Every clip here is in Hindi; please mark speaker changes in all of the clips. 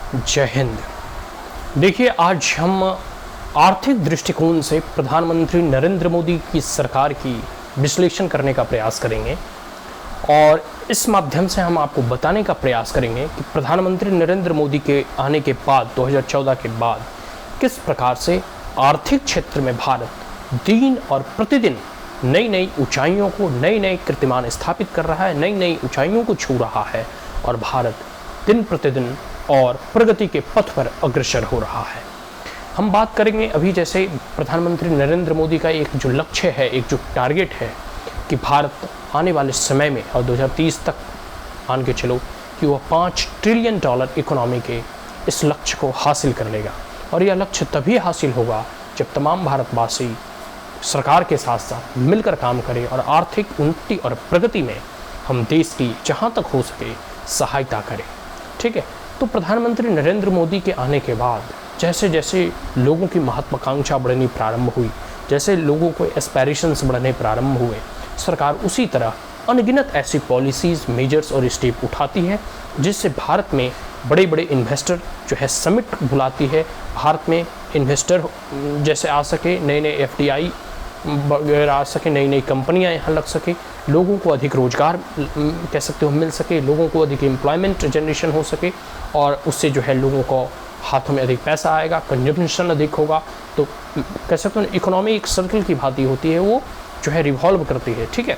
Speaker 1: जय हिंद। देखिए, आज हम आर्थिक दृष्टिकोण से प्रधानमंत्री नरेंद्र मोदी की सरकार की विश्लेषण करने का प्रयास करेंगे और इस माध्यम से हम आपको बताने का प्रयास करेंगे कि प्रधानमंत्री नरेंद्र मोदी के आने के बाद 2014 के बाद किस प्रकार से आर्थिक क्षेत्र में भारत दिन और प्रतिदिन नई नई ऊंचाइयों को, नए नए कीर्तिमान स्थापित कर रहा है, नई नई ऊंचाइयों को छू रहा है और भारत दिन प्रतिदिन और प्रगति के पथ पर अग्रसर हो रहा है। हम बात करेंगे अभी जैसे प्रधानमंत्री नरेंद्र मोदी का एक जो लक्ष्य है, एक जो टारगेट है कि भारत आने वाले समय में और 2030 तक मान के चलो कि वह $5 ट्रिलियन इकोनॉमी के इस लक्ष्य को हासिल कर लेगा। और यह लक्ष्य तभी हासिल होगा जब तमाम भारतवासी सरकार के साथ साथ मिलकर काम करें और आर्थिक उन्नति और प्रगति में हम देश की जहाँ तक हो सके सहायता करें। ठीक है, तो प्रधानमंत्री नरेंद्र मोदी के आने के बाद जैसे जैसे लोगों की महत्वाकांक्षा बढ़नी प्रारंभ हुई, जैसे लोगों को एस्पायरेशंस बढ़ने प्रारंभ हुए, सरकार उसी तरह अनगिनत ऐसी पॉलिसीज़, मेजर्स और स्टेप उठाती है जिससे भारत में बड़े बड़े इन्वेस्टर जो है समिट बुलाती है, भारत में इन्वेस्टर जैसे आ सके, नए नए FDI वगैरह आ सके, नई नई कंपनियां यहाँ लग सके, लोगों को अधिक रोजगार कह सकते हो मिल सके, लोगों को अधिक एम्प्लॉयमेंट जनरेशन हो सके और उससे जो है लोगों को हाथों में अधिक पैसा आएगा, कंजम्पशन अधिक होगा। तो कह सकते हो इकोनॉमी एक सर्कल की भांति होती है, वो जो है रिवॉल्व करती है। ठीक है,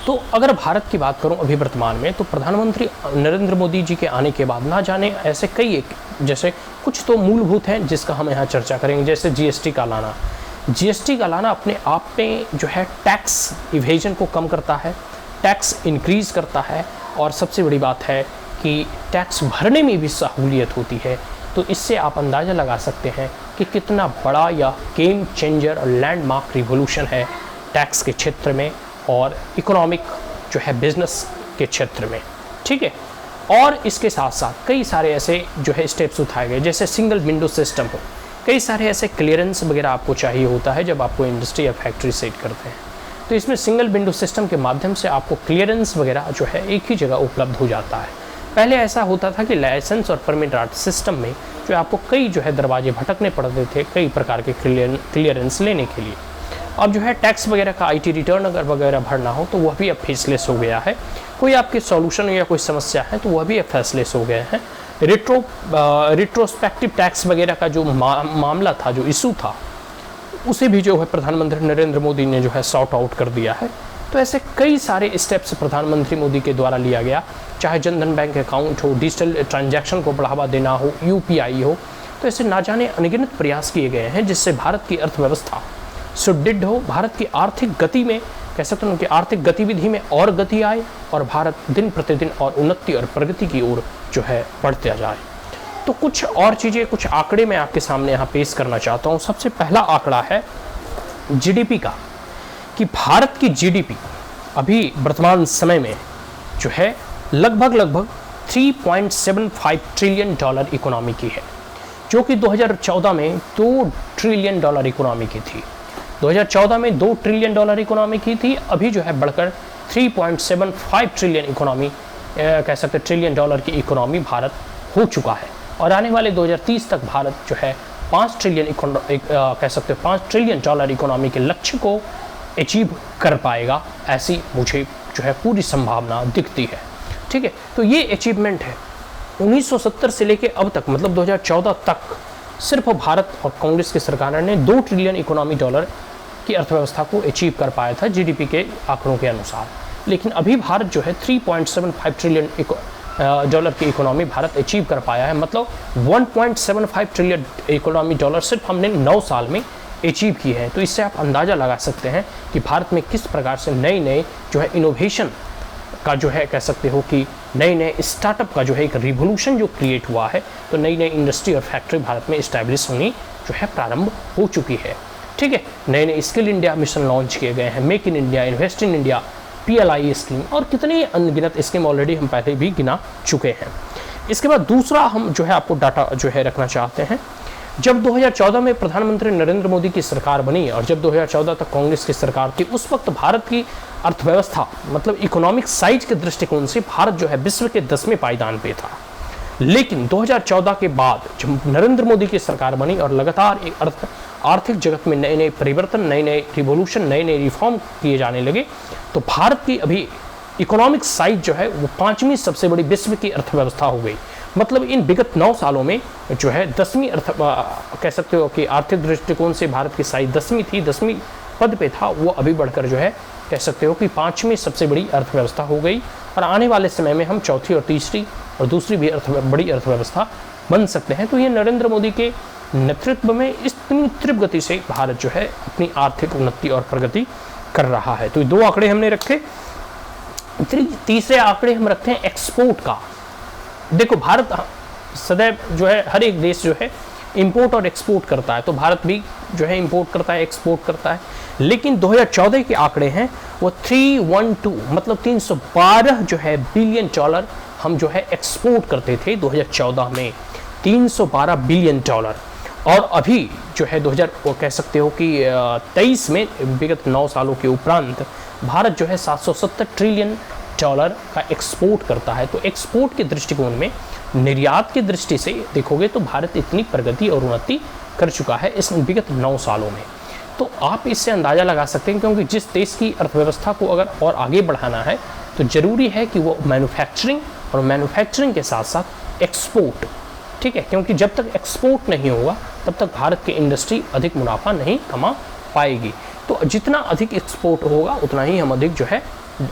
Speaker 1: तो अगर भारत की बात करूं अभी वर्तमान में, तो प्रधानमंत्री नरेंद्र मोदी जी के आने के बाद ना जाने ऐसे कई जैसे कुछ तो मूलभूत हैं जिसका हम यहाँ चर्चा करेंगे, जैसे GST का लाना। GST का लाना अपने आप में जो है टैक्स इवेजन को कम करता है, टैक्स इंक्रीज करता है और सबसे बड़ी बात है कि टैक्स भरने में भी सहूलियत होती है। तो इससे आप अंदाज़ा लगा सकते हैं कि कितना बड़ा या गेम चेंजर और लैंडमार्क रिवोल्यूशन है टैक्स के क्षेत्र में और इकोनॉमिक जो है बिजनेस के क्षेत्र में। ठीक है, और इसके साथ साथ कई सारे ऐसे जो है स्टेप्स उठाए गए, जैसे सिंगल विंडो सिस्टम हो, कई सारे ऐसे क्लियरेंस वगैरह आपको चाहिए होता है जब आपको इंडस्ट्री या फैक्ट्री सेट करते हैं। तो इसमें सिंगल विंडो सिस्टम के माध्यम से आपको क्लियरेंस वगैरह जो है एक ही जगह उपलब्ध हो जाता है। पहले ऐसा होता था कि लाइसेंस और परमिट आर्ट सिस्टम में जो आपको कई जो है दरवाजे भटकने पड़ते थे कई प्रकार के क्लियरेंस लेने के लिए। अब जो है टैक्स वगैरह का IT रिटर्न अगर वगैरह भरना हो तो वह भी अब फेसलेस हो गया है। कोई आपके सॉल्यूशन या कोई समस्या है तो वह भी अब फेसलेस हो गए हैं। रिट्रोस्पेक्टिव टैक्स वगैरह का जो मामला था, जो इशू था, उसे भी जो है प्रधानमंत्री नरेंद्र मोदी ने जो है सॉर्ट आउट कर दिया है। तो ऐसे कई सारे स्टेप्स प्रधानमंत्री मोदी के द्वारा लिया गया, चाहे जनधन बैंक अकाउंट हो, डिजिटल ट्रांजैक्शन को बढ़ावा देना हो, UPI हो, तो ऐसे ना जाने अनगिनत प्रयास किए गए हैं जिससे भारत की अर्थव्यवस्था सुदृढ़ हो, भारत की आर्थिक गति में कह सकते हैं उनकी आर्थिक गतिविधि में और गति आए और भारत दिन प्रतिदिन और उन्नति और प्रगति की ओर जो है बढ़ते जाए। तो कुछ और चीज़ें, कुछ आंकड़े मैं आपके सामने यहाँ पेश करना चाहता हूँ। सबसे पहला आंकड़ा है GDP का, कि भारत की GDP अभी वर्तमान समय में जो है लगभग $3.75 ट्रिलियन इकोनॉमी की है, जो कि 2014 में $2 ट्रिलियन इकोनॉमी की थी। 2014 में $2 ट्रिलियन इकोनॉमी की थी, अभी जो है बढ़कर 3.75 ट्रिलियन इकोनॉमी कह सकते ट्रिलियन डॉलर की इकोनॉमी भारत हो चुका है और आने वाले 2030 तक भारत जो है $5 ट्रिलियन इकोनॉमी के लक्ष्य को अचीव कर पाएगा, ऐसी मुझे जो है पूरी संभावना दिखती है। ठीक है, तो ये अचीवमेंट है 1970 से लेके अब तक, मतलब 2014 तक सिर्फ भारत और कांग्रेस की सरकार ने $2 ट्रिलियन इकोनॉमी डॉलर की अर्थव्यवस्था को अचीव कर पाया था GDP के आंकड़ों के अनुसार। लेकिन अभी भारत जो है 3.75 ट्रिलियन डॉलर की इकोनॉमी भारत अचीव कर पाया है, मतलब 1.75 ट्रिलियन इकोनॉमी डॉलर सिर्फ हमने 9 साल में अचीव की है। तो इससे आप अंदाज़ा लगा सकते हैं कि भारत में किस प्रकार से नए नए जो है इनोवेशन का जो है कह सकते हो कि नए नए स्टार्टअप का जो है एक रिवोल्यूशन जो क्रिएट हुआ है। तो नई नई इंडस्ट्री और फैक्ट्री भारत में इस्टेब्लिश होनी जो है प्रारंभ हो चुकी है। ठीक है, नए नए स्किल इंडिया मिशन लॉन्च किए गए हैं, make in India, invest in India, PLI scheme और कितनी अनगिनत स्कीम ऑलरेडी हम पहले भी गिना चुके हैं। इसके बाद दूसरा हम जो है आपको डाटा जो है रखना चाहते हैं। जब 2014 में प्रधानमंत्री नरेंद्र मोदी की सरकार बनी और जब 2014 तक कांग्रेस की सरकार थी, उस वक्त भारत की अर्थव्यवस्था मतलब इकोनॉमिक साइज के दृष्टिकोण से भारत जो है विश्व के 10वें पायदान पे था। लेकिन 2014 के बाद जब नरेंद्र मोदी की सरकार बनी और लगातार एक आर्थिक जगत में नए नए परिवर्तन, नए नए रिवोल्यूशन, नए नए रिफॉर्म किए जाने लगे, तो भारत की अभी इकोनॉमिक साइज जो है वो 5वीं सबसे बड़ी विश्व की अर्थव्यवस्था हो गई। मतलब इन विगत 9 सालों में जो है 10वीं कह सकते हो कि आर्थिक दृष्टिकोण से भारत की साइज 10वीं थी, 10वीं पद पे था, वो अभी बढ़कर जो है कह सकते हो कि 5वीं सबसे बड़ी अर्थव्यवस्था हो गई। और आने वाले समय में हम चौथी और तीसरी और दूसरी भी बड़ी अर्थव्यवस्था बन सकते हैं। तो ये नरेंद्र मोदी के नेतृत्व में इतनी तीव्र गति से भारत जो है अपनी आर्थिक उन्नति और प्रगति कर रहा है। तो ये 2 आंकड़े हमने रखे। तीसरे आंकड़े हम रखते हैं एक्सपोर्ट का। देखो, भारत सदैव जो है हर एक देश जो है इंपोर्ट और एक्सपोर्ट करता है, तो भारत भी जो है इंपोर्ट करता है, एक्सपोर्ट करता है। लेकिन 2014 के आंकड़े हैं वो 312 मतलब 312 जो है बिलियन डॉलर हम जो है एक्सपोर्ट करते थे 2014 में, 312 बिलियन डॉलर। और अभी जो है 2000 वो कह सकते हो कि 23 में विगत 9 सालों के उपरांत भारत जो है 770 ट्रिलियन डॉलर का एक्सपोर्ट करता है। तो एक्सपोर्ट के दृष्टिकोण में, निर्यात की दृष्टि से देखोगे तो भारत इतनी प्रगति और उन्नति कर चुका है इस विगत 9 सालों में। तो आप इससे अंदाज़ा लगा सकते हैं, क्योंकि जिस देश की अर्थव्यवस्था को अगर और आगे बढ़ाना है तो ज़रूरी है कि वो मैन्युफैक्चरिंग और मैन्युफैक्चरिंग के साथ साथ एक्सपोर्ट, ठीक है, क्योंकि जब तक एक्सपोर्ट नहीं होगा तब तक भारत की इंडस्ट्री अधिक मुनाफा नहीं कमा पाएगी। तो जितना अधिक एक्सपोर्ट होगा उतना ही हम अधिक जो है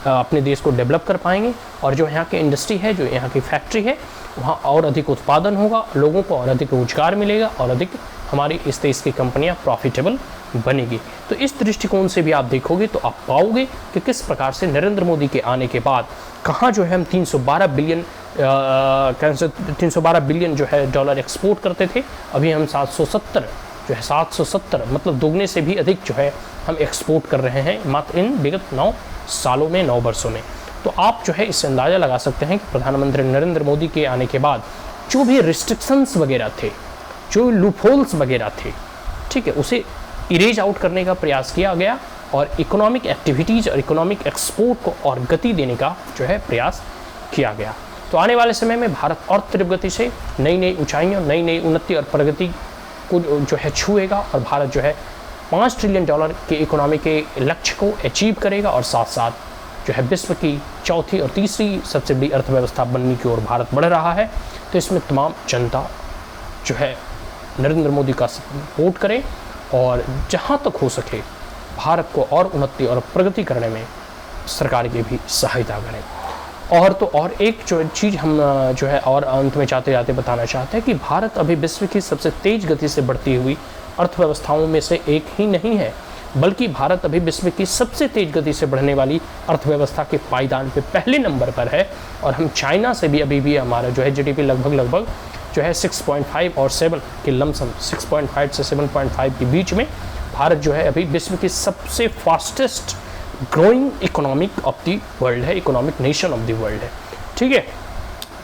Speaker 1: अपने देश को डेवलप कर पाएंगे, और जो यहाँ की इंडस्ट्री है, जो यहाँ की फैक्ट्री है, वहाँ और अधिक उत्पादन होगा, लोगों को और अधिक रोजगार मिलेगा और अधिक हमारी इस देश की कंपनियाँ प्रॉफिटेबल बनेगी। तो इस दृष्टिकोण से भी आप देखोगे तो आप पाओगे कि किस प्रकार से नरेंद्र मोदी के आने के बाद कहाँ जो है हम 312 बिलियन जो है डॉलर एक्सपोर्ट करते थे, अभी हम 770 मतलब दोगुने से भी अधिक जो है हम एक्सपोर्ट कर रहे हैं मात्र इन विगत 9 सालों में, 9 वर्षों में। तो आप जो है इससे अंदाज़ा लगा सकते हैं कि प्रधानमंत्री नरेंद्र मोदी के आने के बाद जो भी रिस्ट्रिक्शंस वगैरह थे, जो लूपहोल्स वगैरह थे, ठीक है, उसे इरेज आउट करने का प्रयास किया गया और इकोनॉमिक एक्टिविटीज़ और इकोनॉमिक एक्सपोर्ट को और गति देने का जो है प्रयास किया गया। तो आने वाले समय में भारत और तीव्र गति से नई नई ऊंचाइयों, नई नई उन्नति और प्रगति को जो है छुएगा और भारत जो है 5 ट्रिलियन डॉलर के इकोनॉमी के लक्ष्य को अचीव करेगा और साथ साथ जो है विश्व की चौथी और तीसरी सबसे बड़ी अर्थव्यवस्था बनने की ओर भारत बढ़ रहा है। तो इसमें तमाम जनता जो है नरेंद्र मोदी का सपोर्ट करे और जहाँ तक हो सके भारत को और उन्नति और प्रगति करने में सरकार की भी सहायता करें। और तो और एक जो चीज़ हम जो है और अंत में जाते जाते बताना चाहते हैं कि भारत अभी विश्व की सबसे तेज़ गति से बढ़ती हुई अर्थव्यवस्थाओं में से एक ही नहीं है, बल्कि भारत अभी विश्व की सबसे तेज़ गति से बढ़ने वाली अर्थव्यवस्था के पायदान पे पहले नंबर पर है। और हम चाइना से भी अभी भी हमारा जो है जीडीपी लगभग जो है 6.5 और 7 के लमसम 6.5 से 7.5 के बीच में भारत जो है अभी विश्व की सबसे fastest growing economic of the world है, economic nation of the world है, ठीक है।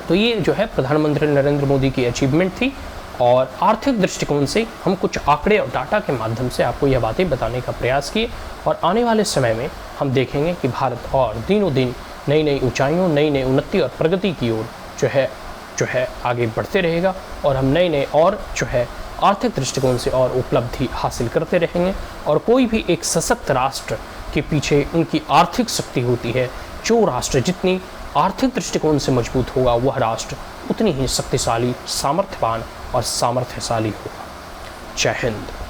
Speaker 1: तो ये जो है प्रधानमंत्री नरेंद्र मोदी की अचीवमेंट थी और आर्थिक दृष्टिकोण से हम कुछ आंकड़े और डाटा के माध्यम से आपको यह बातें बताने का प्रयास किए। और आने वाले समय में हम देखेंगे कि भारत और दिनों दिन नई नई ऊंचाइयों, नई नई उन्नति और प्रगति की ओर जो है आगे बढ़ते रहेगा और हम नए नए और जो है आर्थिक दृष्टिकोण से और उपलब्धि हासिल करते रहेंगे। और कोई भी एक सशक्त राष्ट्र के पीछे उनकी आर्थिक शक्ति होती है। जो राष्ट्र जितनी आर्थिक दृष्टिकोण से मजबूत होगा वह राष्ट्र उतनी ही शक्तिशाली, सामर्थ्यवान और सामर्थ्यशाली होगा। जय हिंद।